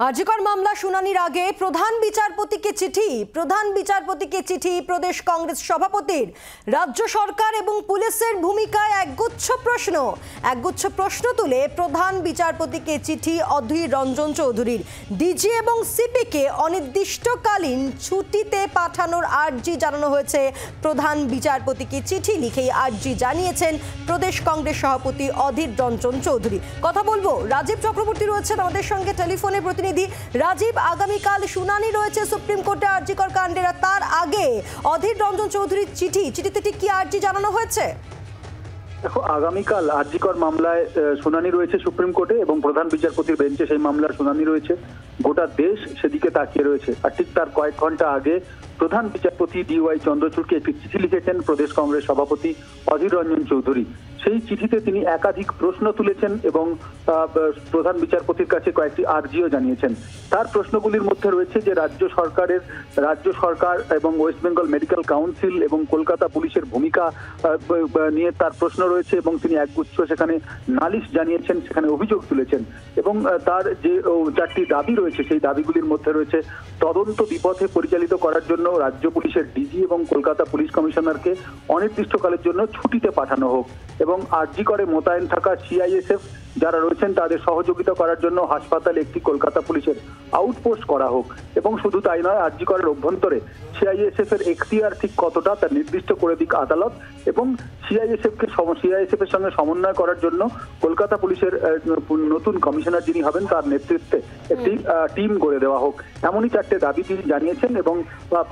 আজিকর মামলা শুনানির আগে প্রধান বিচারপতিকে চিঠি প্রদেশ কংগ্রেস সভাপতির। রাজ্য সরকার এবং পুলিশের ভূমিকায় একগুচ্ছ প্রশ্ন তুলে প্রধান বিচারপতিকে চিঠি অধীর রঞ্জন চৌধুরীর। ডিজি এবং সিপিকে অনির্দিষ্টকালীন ছুটিতে পাঠানোর আর্জি জানানো হয়েছে। প্রধান বিচারপতিকে চিঠি লিখেই আর্জি জানিয়েছেন প্রদেশ কংগ্রেস সভাপতি অধীর রঞ্জন চৌধুরী। কথা বলবো, রাজীব চক্রবর্তী রয়েছেন আমাদের সঙ্গে টেলিফোনে। প্রতিনিধি রাজীব, আগামীকাল শুনানি রয়েছে সুপ্রিম কোর্টে আরজিকর কাণ্ডের, তার আগে অধীর রঞ্জন চৌধুরীর চিঠিতে ঠিক কি আর্জি জানানো হয়েছে? দেখো, আগামীকাল আরজিকর মামলায় শুনানি রয়েছে সুপ্রিম কোর্টে এবং প্রধান বিচারপতির বেঞ্চে সেই মামলার শুনানি রয়েছে। গোটা দেশ সেদিকে তাকিয়ে রয়েছে। আর ঠিক তার কয়েক ঘন্টা আগে প্রধান বিচারপতি DY চন্দ্রচূড়কে একটি চিঠি লিখেছেন প্রদেশ কংগ্রেস সভাপতি অধীর রঞ্জন চৌধুরী। সেই চিঠিতে তিনি একাধিক প্রশ্ন তুলেছেন এবং প্রধান বিচারপতির কাছে কয়েকটি আর্জিও জানিয়েছেন। তার প্রশ্নগুলির মধ্যে রয়েছে যে রাজ্য সরকার এবং ওয়েস্ট বেঙ্গল মেডিকেল কাউন্সিল এবং কলকাতা পুলিশের ভূমিকা নিয়ে তার প্রশ্ন রয়েছে এবং তিনি একগুচ্ছ সেখানে নালিশ জানিয়েছেন, সেখানে অভিযোগ তুলেছেন এবং তার যে 4টি দাবি রয়েছে সেই দাবিগুলির মধ্যে রয়েছে তদন্ত বিপথে পরিচালিত করার জন্য রাজ্য পুলিশের ডিজি এবং কলকাতা পুলিশ কমিশনারকে অনির্দিষ্টকালের জন্য ছুটিতে পাঠানো হোক এবং আরজিকরে মোতায়েন থাকা CISF যারা রয়েছেন তাদের সহযোগিতা করার জন্য হাসপাতালে একটি কলকাতা পুলিশের আউটপোস্ট করা হোক এবং শুধু তাই নয়, আরজিকরের অভ্যন্তরে CISF এর এখতিয়ার ঠিক কতটা তা নির্দিষ্ট করে দিক আদালত এবং CISF এর সঙ্গে সমন্বয় করার জন্য কলকাতা পুলিশের নতুন কমিশনার যিনি হবেন তার নেতৃত্বে একটি টিম গড়ে দেওয়া হোক। এমনই 4টে দাবি তিনি জানিয়েছেন এবং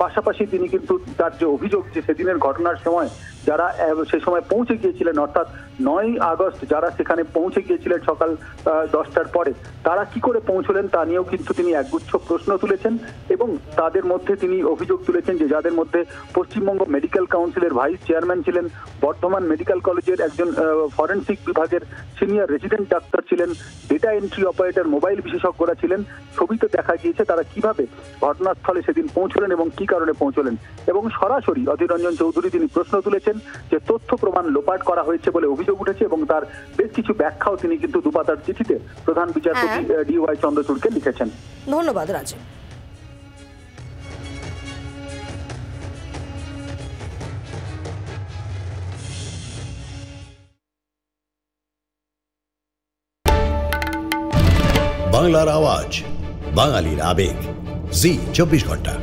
পাশাপাশি তিনি কিন্তু তার যে অভিযোগ যে সেদিনের ঘটনার সময় যারা সে সময় পৌঁছে গিয়েছিলেন, অর্থাৎ 9ই আগস্ট যারা সেখানে পৌঁছে গিয়েছিলেন সকাল 10টার পরে, তারা কি করে পৌঁছলেন তা নিয়েও কিন্তু তিনি একগুচ্ছ প্রশ্ন তুলেছেন এবং তাদের মধ্যে তিনি অভিযোগ তুলেছেন যে যাদের মধ্যে পশ্চিমবঙ্গ মেডিকেল কাউন্সিলের ভাইস চেয়ারম্যান ছিলেন, বর্ধমান মেডিকেল কলেজের একজন ফরেন্সিক বিভাগের সিনিয়র রেসিডেন্ট ডাক্তার ছিলেন, ডেটা এন্ট্রি অপারেটর, মোবাইল বিশেষজ্ঞরা ছিলেন। ছবিতে দেখা গিয়েছে তারা কিভাবে ঘটনাস্থলে সেদিন পৌঁছলেন এবং কি কারণে পৌঁছলেন এবং সরাসরি অধীর রঞ্জন চৌধুরী তিনি প্রশ্ন তুলেছেন যে তথ্য প্রমাণ লোপাট করা হয়েছে বলে অভিযোগ উঠেছে এবং তার বেশ কিছু ব্যাখ্যাও তিনি কিন্তু দুপাতার চিঠিতে প্রধান বিচারপতি DY চন্দ্রচূড়কে লিখেছেন। ধন্যবাদ রাজীব। বাংলার আওয়াজ, বাঙালির আবেগ, জি 24 ঘন্টা।